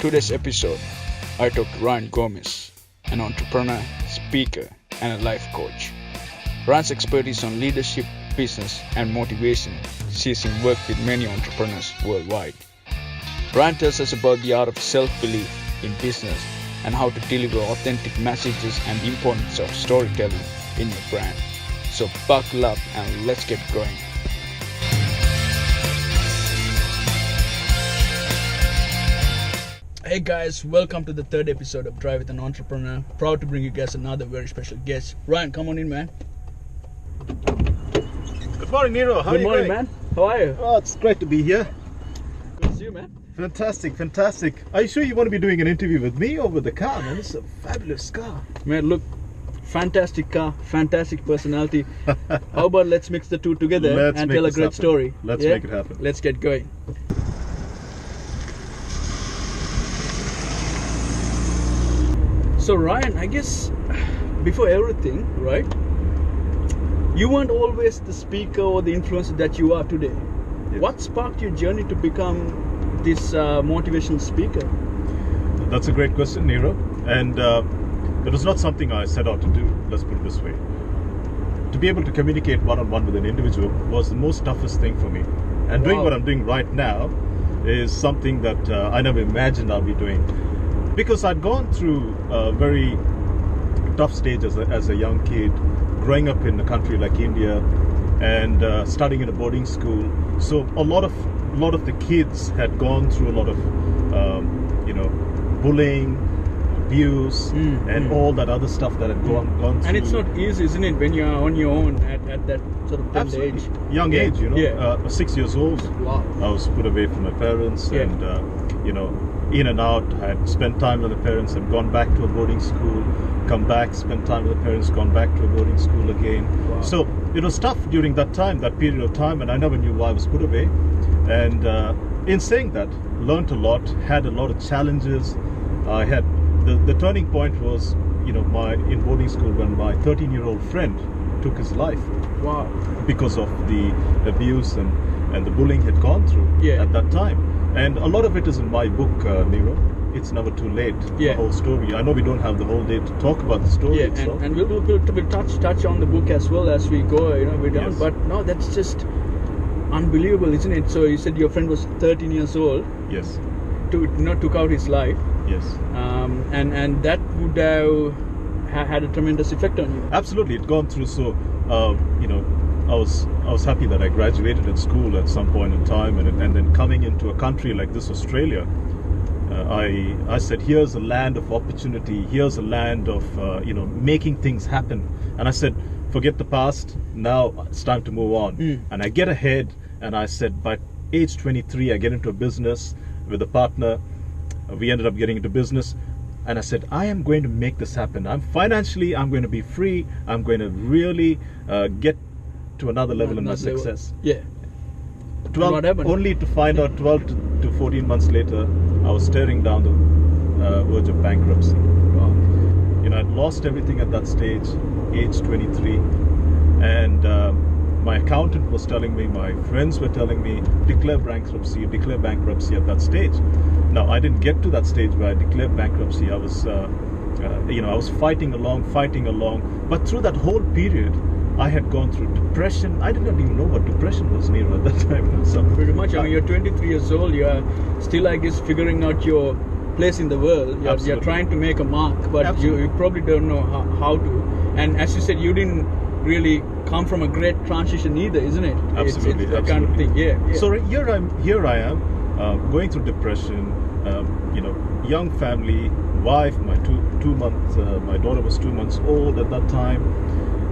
today's episode, I talked to Ryan Gomez, an entrepreneur, speaker, and a life coach. Ryan's expertise on leadership, business, and motivation sees him work with many entrepreneurs worldwide. Ryan tells us about the art of self-belief in business and how to deliver authentic messages and the importance of storytelling in your brand. So buckle up and let's get going. Hey guys, welcome to the third episode of Drive with an Entrepreneur. Proud to bring you guys another very special guest. Ryan, come on in, man. Good morning, Nero. How are you? Good morning, going? man. How are you? Oh, it's great to be here. Good to see you, man. Fantastic. Are you sure you want to be doing an interview with me or with the car, man? It's a fabulous car. Man, look, fantastic car, fantastic personality. How about let's mix the two together and tell a great story? Let's make it happen. Let's get going. So Ryan, I guess before everything, right? You weren't always the speaker or the influencer that you are today. Yes. What sparked your journey to become this motivational speaker? That's a great question, Nero. And it was not something I set out to do, let's put it this way. To be able to communicate one-on-one with an individual was the most toughest thing for me. And doing what I'm doing right now is something that I never imagined I'll be doing. Because I'd gone through a very tough stage as a young kid, growing up in a country like India and studying in a boarding school. So a lot of the kids had gone through a lot of bullying, abuse, and all that other stuff that had gone through. And it's not easy, isn't it, when you're on your own at that sort of tender age? Young age, 6 years old. Wow. I was put away from my parents, and in and out. I had spent time with the parents and gone back to a boarding school, come back, spent time with the parents, gone back to a boarding school again. Wow. So it was tough during that period of time, and I never knew why I was put away. And in saying that, learned a lot, had a lot of challenges. I had the turning point was, in boarding school when my 13-year-old friend took his life. Wow. Because of the abuse and the bullying had gone through at that time. And a lot of it is in my book, Nero. It's Never Too Late. The whole story. I know we don't have the whole day to talk about the story itself. And we'll touch on the book as well as we go. We're done. Yes. But no, that's just unbelievable, isn't it? So you said your friend was 13 years old. Yes. Took out his life. Yes. And that would have had a tremendous effect on you. Absolutely, it gone through. So I was happy that I graduated at school at some point in time, and then coming into a country like this, Australia, I said, here's a land of opportunity, here's a land of making things happen. And I said, forget the past, now it's time to move on. And I get ahead, and I said, by age 23 I get into a business with a partner. We ended up getting into business, and I said, I am going to make this happen. I'm going to be free. I'm going to really get to another level in my success. Yeah. 12, only to find out 12 to 14 months later, I was staring down the verge of bankruptcy. Wow. I'd lost everything at that stage, age 23, and my accountant was telling me, my friends were telling me, declare bankruptcy at that stage. Now, I didn't get to that stage where I declared bankruptcy. I was, I was fighting along, but through that whole period, I had gone through depression. I did not even know what depression was, Nero, at that time. So, pretty much. You're 23 years old. You are still, I guess, figuring out your place in the world. You're trying to make a mark, but you probably don't know how to. And as you said, you didn't really come from a great transition either, isn't it? Absolutely. It's that kind of thing. Yeah. So here I am, going through depression. Young family, wife, my my daughter was 2 months old at that time.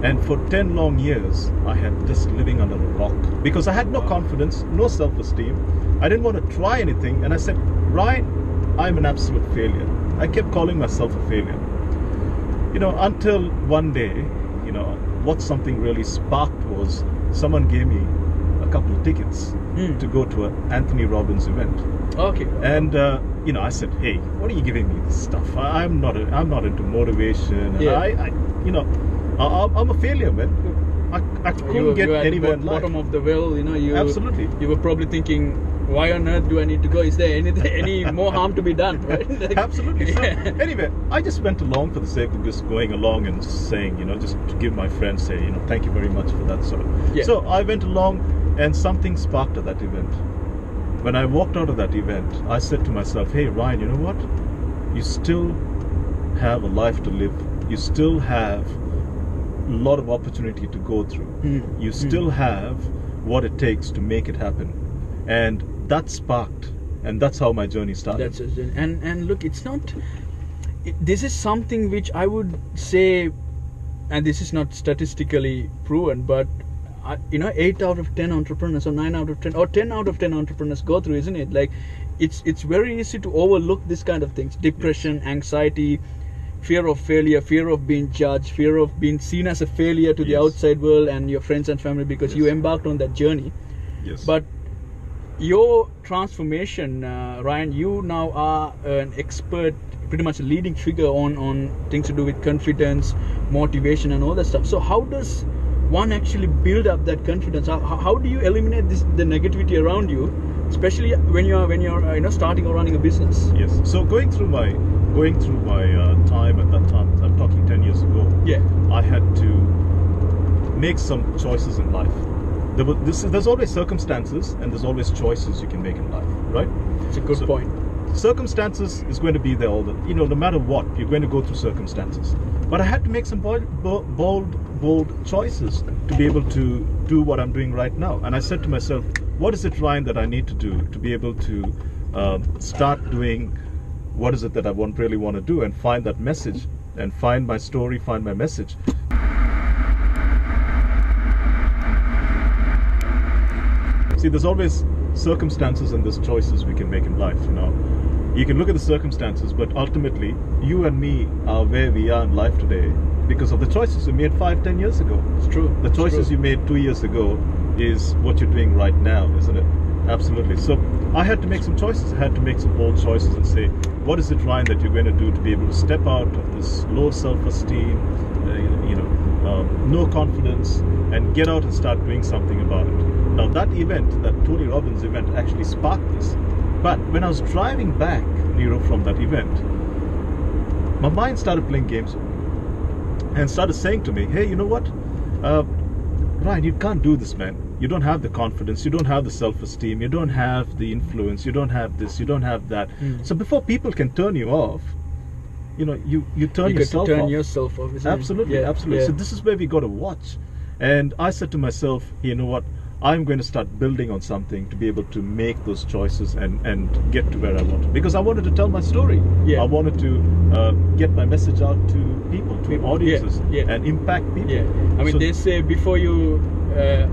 And for 10 long years, I had just living under a rock because I had no confidence, no self-esteem. I didn't want to try anything. And I said, Ryan, I'm an absolute failure. I kept calling myself a failure. Until one day, what something really sparked was someone gave me a couple of tickets to go to an Anthony Robbins event. Okay. And I said, hey, what are you giving me this stuff? I'm not into motivation. And I'm a failure, man. I couldn't get anywhere in life. Bottom of the well, Absolutely. You were probably thinking, why on earth do I need to go? Is there any more harm to be done, right? Like, Absolutely. So, yeah. anyway, I just went along for the sake of just going along and saying, just to give my friends, say, thank you very much for that sort of. Yeah. So I went along, and something sparked at that event. When I walked out of that event, I said to myself, hey, Ryan, you know what? You still have a life to live. You still have a lot of opportunity to go through. You still have what it takes to make it happen. And that sparked, and that's how my journey started. That's it. And look, it's not. This is something which I would say, and this is not statistically proven, but 8 out of 10 entrepreneurs, or 9 out of 10, or 10 out of 10 entrepreneurs go through, isn't it? Like, it's very easy to overlook this kind of things: depression, anxiety, fear of failure, fear of being judged, fear of being seen as a failure to the outside world and your friends and family, because you embarked on that journey. Yes. But your transformation, Ryan, you now are an expert, pretty much a leading figure on things to do with confidence, motivation, and all that stuff. So how does one actually build up that confidence? How do you eliminate the negativity around you, especially when you're starting or running a business? Yes. So going through my time at that time, I'm talking 10 years ago. Yeah. I had to make some choices in life. There's always circumstances, and there's always choices you can make in life, right? It's a good point. Circumstances is going to be there no matter what, you're going to go through circumstances. But I had to make some bold choices to be able to do what I'm doing right now. And I said to myself, what is it, Ryan, that I need to do to be able to start doing what is it that I really want to do, and find that message, and find my story, find my message. See, there's always circumstances and there's choices we can make in life, You can look at the circumstances, but ultimately, you and me are where we are in life today because of the choices we made 5-10 years ago. It's true. The choices you made 2 years ago is what you're doing right now, isn't it? Absolutely. So I had to make some choices. I had to make some bold choices and say, what is it, Ryan, that you're going to do to be able to step out of this low self-esteem, no confidence, and get out and start doing something about it. Now that event, that Tony Robbins event, actually sparked this. But when I was driving back, Nero, from that event, my mind started playing games with me and started saying to me, hey, you know what? Ryan, you can't do this, man. You don't have the confidence, you don't have the self-esteem, you don't have the influence, you don't have this, you don't have that. So before people can turn you off, you turn yourself off. yourself off. Absolutely, absolutely. Yeah. So this is where we got to watch. And I said to myself, you know what? I'm going to start building on something to be able to make those choices and get to where I want to. Because I wanted to tell my story. Yeah. I wanted to get my message out to people, to audiences, and impact people. Yeah. I mean, they say before you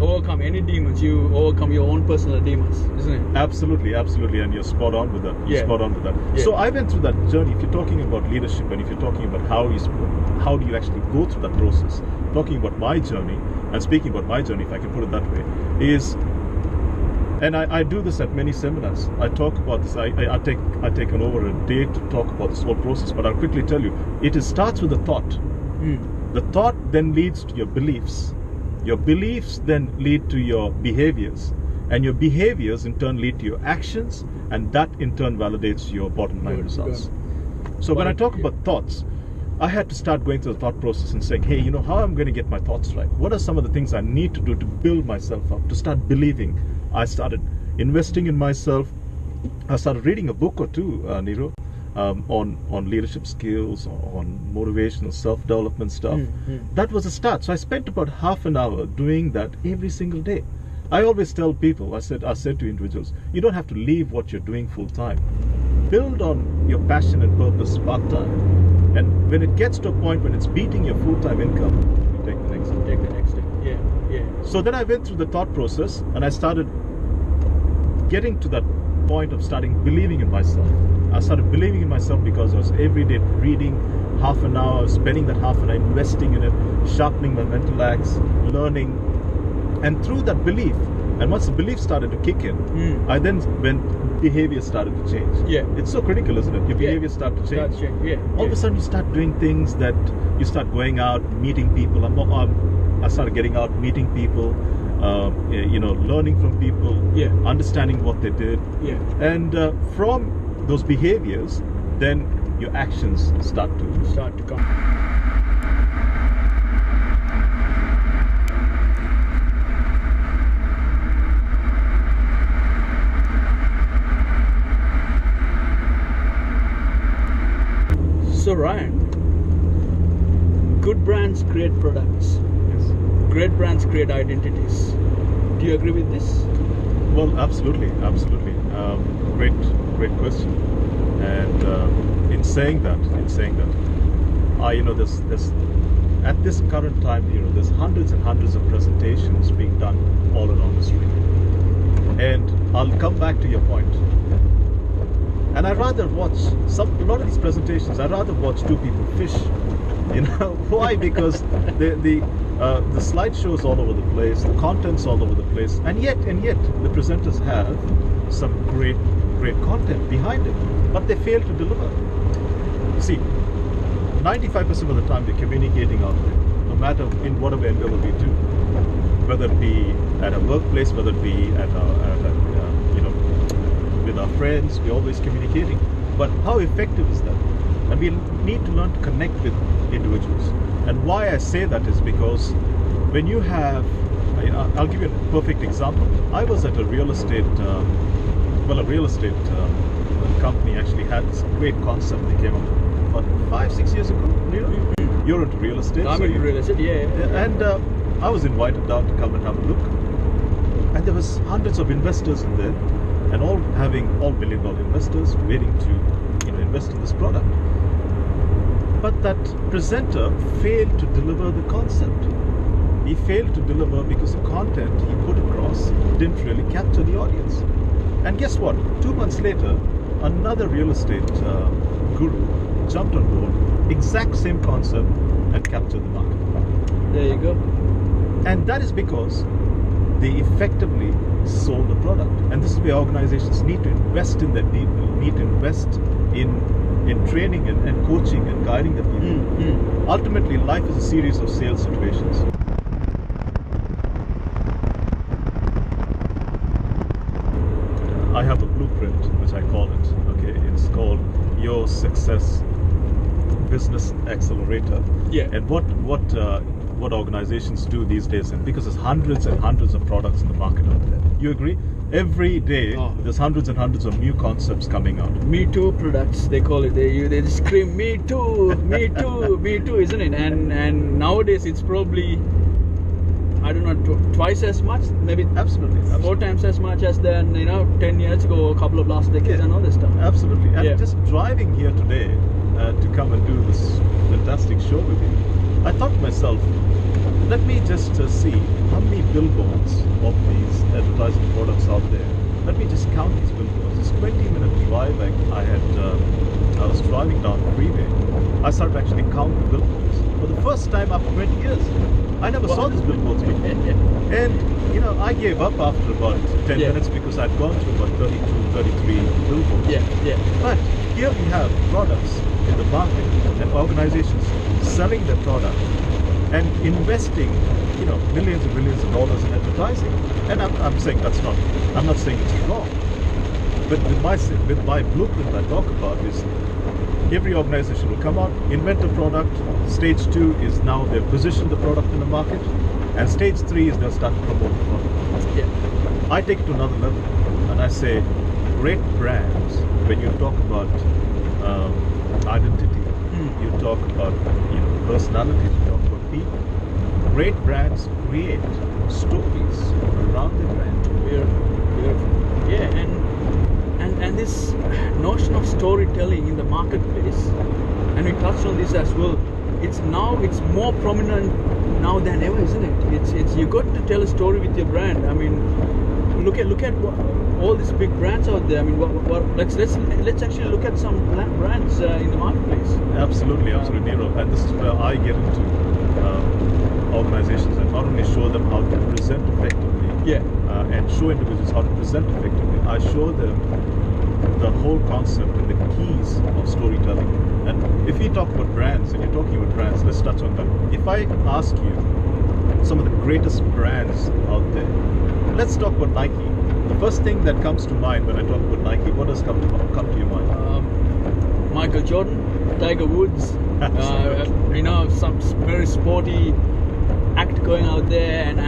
overcome any demons, you overcome your own personal demons, isn't it? Absolutely, absolutely. And you're spot on with that. You're spot on with that. Yeah. So I went through that journey. If you're talking about leadership, and if you're talking about how do you actually go through that process, talking about my journey, and speaking about my journey, if I can put it that way, is, and I do this at many seminars. I talk about this. I take over a day to talk about this whole process. But I'll quickly tell you, it starts with a thought. The thought then leads to your beliefs. Your beliefs then lead to your behaviors, and your behaviors in turn lead to your actions, and that in turn validates your bottom line results. So when I talk about thoughts, I had to start going through the thought process and saying, hey, how am I going to get my thoughts right? What are some of the things I need to do to build myself up, to start believing? I started investing in myself. I started reading a book or two, Nero, on leadership skills, on motivational self-development stuff. That was a start. So I spent about half an hour doing that every single day. I always tell people, I said to individuals, you don't have to leave what you're doing full time. Build on your passion and purpose part-time. And when it gets to a point when it's beating your full-time income, you take the next step. Take the next step. Yeah. So then I went through the thought process, and I started getting to that point of starting believing in myself. I started believing in myself because I was every day reading half an hour, spending that half an hour investing in it, sharpening my mental axe, learning. And through that belief, and once the belief started to kick in, when behavior started to change. Yeah. It's so critical, isn't it? Your behavior started to change. All of a sudden you start doing things that you start going out, meeting people. I started getting out, meeting people. learning from people, Yeah. understanding what they did, Yeah. and from those behaviors, then your actions start to Start to come. So Ryan, good brands create products. Yes. Great brands create identities. Do you agree with this? Well, absolutely. Great question. And in saying that, there's at this current time, there's hundreds and hundreds of presentations being done all around the street. And I'll come back to your point. And I'd rather watch a lot of these presentations. I'd rather watch two people fish. Why? Because the slideshows all over the place, the content's all over the place, and yet the presenters have some great content behind it, but they fail to deliver. See, 95% of the time they're communicating out there, no matter in whatever endeavor we do, whether it be at a workplace, whether it be with our friends, we're always communicating. But how effective is that? And we need to learn to connect with individuals. And why I say that is because when you have, I'll give you a perfect example. I was at a real estate company actually had this great concept they came up with, about 5-6 years ago. You're into real estate. I'm into real estate, yeah. And I was invited down to come and have a look. And there was hundreds of investors in there, and all billion-dollar investors waiting to invest in this product. But that presenter failed to deliver the concept. He failed to deliver because the content he put across didn't really capture the audience. And guess what? 2 months later, another real estate guru jumped on board, exact same concept, and captured the market. There you go. And that is because they effectively sold the product. And this is where organizations need to invest in their people, need to invest in training and coaching and guiding the people. Ultimately, life is a series of sales situations. I have a blueprint, which I call it. Okay, it's called Your Success Business Accelerator. Yeah. And what organizations do these days, and because there's hundreds and hundreds of products in the market out there. You agree? Every day there's hundreds and hundreds of new concepts coming out. Me Too products, they call it. They just scream Me Too, Me Too, Me Too, isn't it? And nowadays it's probably, I don't know, twice as much, maybe Absolutely. 4 times as much as than 10 years ago, a couple of last decades, and all this stuff. Absolutely. And Yeah. just driving here today to come and do this fantastic show with you, I thought to myself, let me just see how many billboards of these advertising products out there. Let me just count these billboards. This 20-minute drive I was driving down the freeway. I started actually counting the billboards for the first time after 20 years. I never saw these billboards before. And I gave up after about 10 minutes because I'd gone through about 32, 33 billboards. Yeah. But here we have products in the market and organizations selling their product and investing, millions and millions of dollars in advertising. And I'm saying I'm not saying it's wrong. But with my blueprint I talk about is every organization will come out, invent a product. Stage 2 is now they've positioned the product in the market. And stage 3 is they'll start to promote the product. Yeah. I take it to another level and I say great brands, when you talk about identity, you talk about personality, you talk about people. Great brands create stories around the brand. Beautiful. Yeah, and this notion of storytelling in the marketplace, and we touched on this as well. It's more prominent now than ever, isn't it? It's you got to tell a story with your brand. I mean, look at all these big brands out there. I mean, let's actually look at some brands in the marketplace. Absolutely, Nero. And this is where I get into organizations and not only show them how to present effectively, and show individuals how to present effectively. I show them the whole concept and the keys of storytelling. And if we talk about brands, and you're talking about brands, let's touch on that. If I ask you, some of the greatest brands out there. Let's talk about Nike. The first thing that comes to mind when I talk about Nike, what does come to your mind? Michael Jordan, Tiger Woods, some very sporty act going out there, and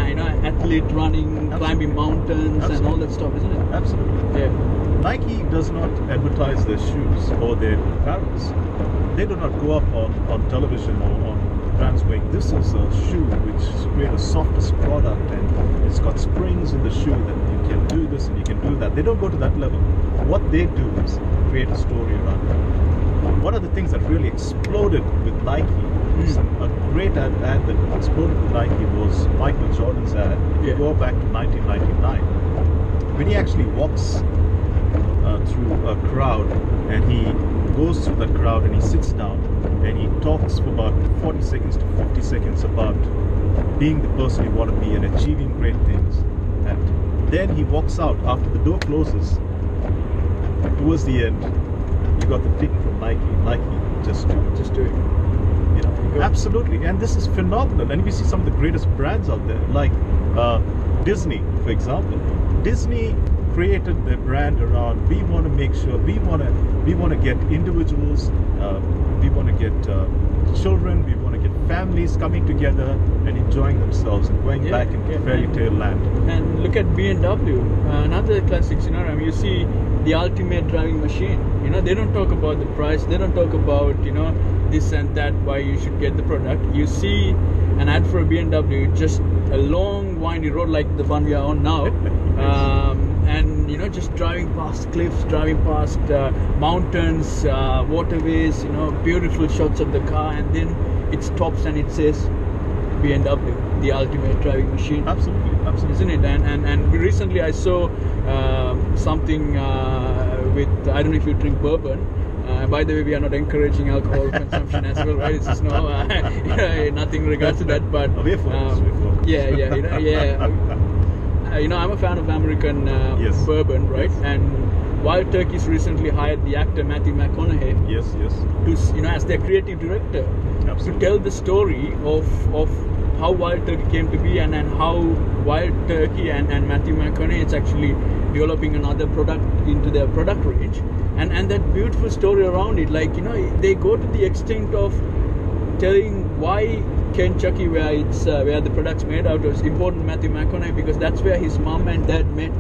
athlete running, climbing mountains, and all that stuff, isn't it? Absolutely. Yeah. Nike does not advertise their shoes or their apparels. They do not go up on television or on brands going, this is a shoe which is really the softest product and it's got springs in the shoe that you can do this and you can do that. They don't go to that level. What they do is create a story around it. One of the things that really exploded with Nike, a great ad that exploded with Nike was Michael Jordan's ad. If you go back to 1999, when he actually walks through a crowd and he goes through that crowd and he sits down and he talks for about 40 seconds to 50 seconds about being the person you want to be and achieving great things, and then he walks out after the door closes. Towards the end, you got the thing from Nike, just do it. Absolutely, and this is phenomenal. And we see some of the greatest brands out there, like Disney, for example. Disney created their brand around, we want to make sure we want to get individuals, we want to get children, we want to get families coming together and enjoying themselves and going back into fairy tale land. And look at BMW, another classic. You see the ultimate driving machine. They don't talk about the price, they don't talk about this and that, why you should get the product. You see an ad for a BMW, just a long windy road like the one we are on now. And just driving past cliffs, driving past mountains, waterways, beautiful shots of the car, and then it stops and it says BMW, the ultimate driving machine. Absolutely, isn't it? And recently I saw something with, I don't know if you drink bourbon. By the way, we are not encouraging alcohol consumption as well, right? It's just nothing regards to that, but we're focused. I'm a fan of American bourbon, right? Yes. And Wild Turkey's recently hired the actor Matthew McConaughey. Yes. To as their creative director. Absolutely. To tell the story of how Wild Turkey came to be and how Wild Turkey and Matthew McConaughey is actually developing another product into their product range. And that beautiful story around it, they go to the extent of telling why Kentucky, where the product's made out of, is important to Matthew McConaughey, because that's where his mom and dad met.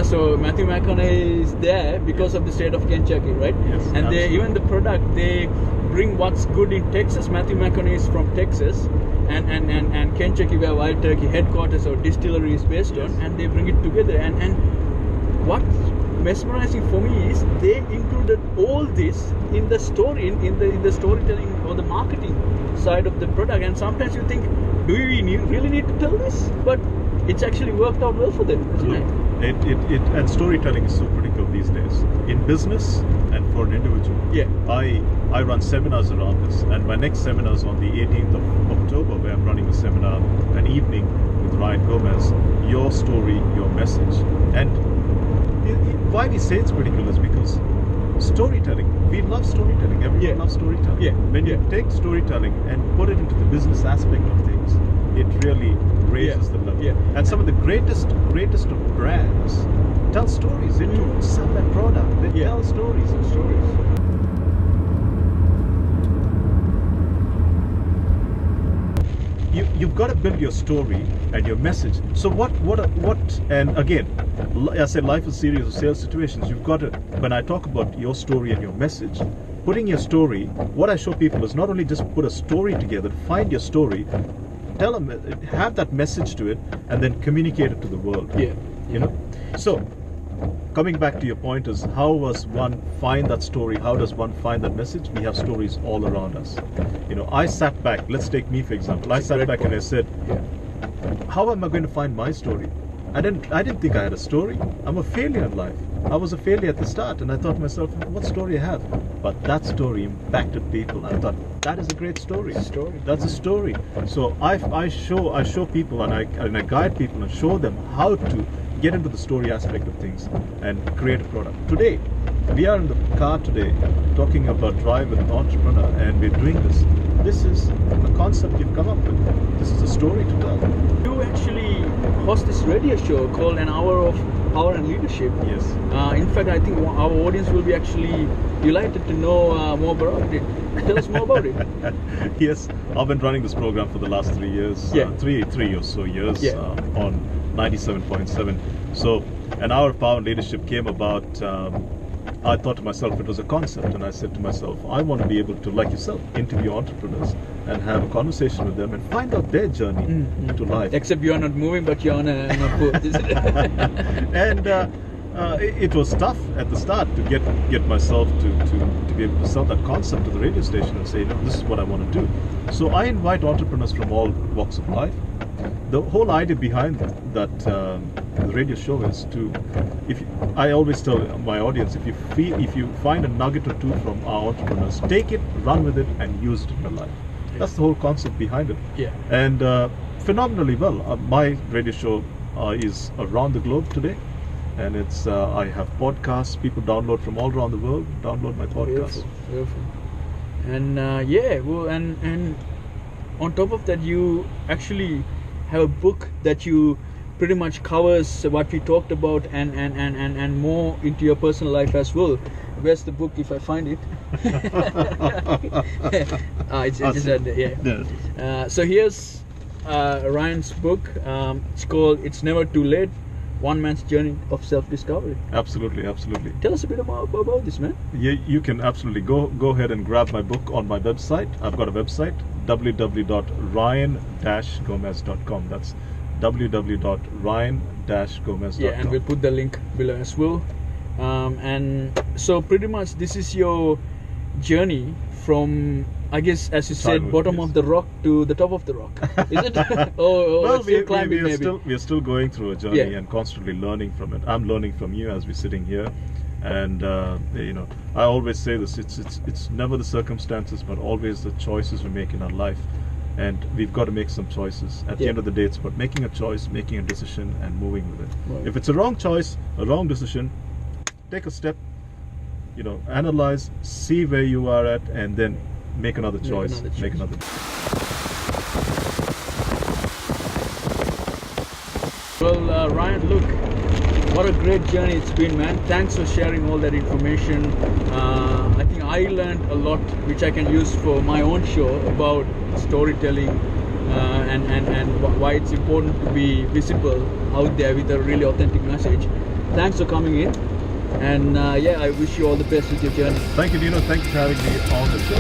So Matthew McConaughey is there because of the state of Kentucky, right? Yes, and even the product, they bring what's good in Texas. Matthew McConaughey is from Texas, and Kentucky, where Wild Turkey headquarters or distillery is based on, and they bring it together. And what's mesmerizing for me is they included all this in the story, in the storytelling or the marketing side of the product. And sometimes you think, do we really need to tell this? But it's actually worked out well for them, isn't it? And storytelling is so critical these days in business and for an individual. Yeah. I run seminars around this, and my next seminar is on the 18th of October, where I'm running a seminar, an evening with Ryan Gomez. Your story, your message. And why we say it's critical is because storytelling, we love storytelling. Everyone loves storytelling. Yeah. When you take storytelling and put it into the business aspect of things, it really raises the level. Yeah. And some of the greatest of brands tell stories. They don't sell their product. They tell stories and stories. You've got to build your story and your message. So what? And again, I said, life is a series of sales situations. You've got to. When I talk about your story and your message, putting your story, what I show people is not only just put a story together, find your story, tell them, have that message to it, and then communicate it to the world. So coming back to your point is, how does one find that story? How does one find that message? We have stories all around us. I sat back. Let's take me for example. I sat back and I said, how am I going to find my story? I didn't think I had a story. I'm a failure in life. I was a failure at the start, and I thought to myself, what story I have? But that story impacted people. I thought, that is a great story. That's a story. So I show people, and I guide people and show them how to get into the story aspect of things and create a product. Today, we are in the car today talking about Drive with an Entrepreneur, and we're doing this. This is a concept you've come up with. This is a story to tell. You actually host this radio show called An Hour of Power and Leadership. Yes. In fact, I think our audience will be actually delighted to know more about it. Tell us more about it. Yes, I've been running this program for the last 3 years. Yeah. Three or so years Yeah. On 97.7. So, An Hour of Power and Leadership came about. I thought to myself it was a concept, and I said to myself, I want to be able to, like yourself, interview entrepreneurs and have a conversation with them and find out their journey to life. Except you're not moving, but you're on a boat, isn't it? And it was tough at the start to get myself to be able to sell that concept to the radio station and say, this is what I want to do. So I invite entrepreneurs from all walks of life. The whole idea behind that the radio show is to, I always tell my audience, if you find a nugget or two from our entrepreneurs, take it, run with it, and use it in your life. That's the whole concept behind it. Yeah. And phenomenally well. My radio show is around the globe today, and it's I have podcasts. People download from all around the world. Download my podcast. Beautiful. And and on top of that, you actually have a book that you pretty much covers what we talked about and more into your personal life as well. Where's the book if I find it? So here's Ryan's book. It's called It's Never Too Late, One Man's Journey of Self-Discovery. Absolutely. Tell us a bit about this, man. You can absolutely go ahead and grab my book on my website. I've got a website, www.ryan-gomez.com. That's www.ryan-gomez.com. Yeah, and we'll put the link below as well. And so pretty much this is your journey from, I guess, as you said, bottom of the rock to the top of the rock. Is it? Well, still climbing, maybe. We're still going through a journey and constantly learning from it. I'm learning from you as we're sitting here. And I always say this: it's never the circumstances, but always the choices we make in our life. And we've got to make some choices. At the end of the day, it's about making a choice, making a decision, and moving with it. Right. If it's a wrong choice, a wrong decision, take a step. Analyze, see where you are at, and then make another choice. Make another. Well, Ryan, look, what a great journey it's been, man. Thanks for sharing all that information. I think I learned a lot which I can use for my own show about storytelling and why it's important to be visible out there with a really authentic message. Thanks for coming in, and I wish you all the best with your journey. Thank you, Dino. Thank you for having me on the show.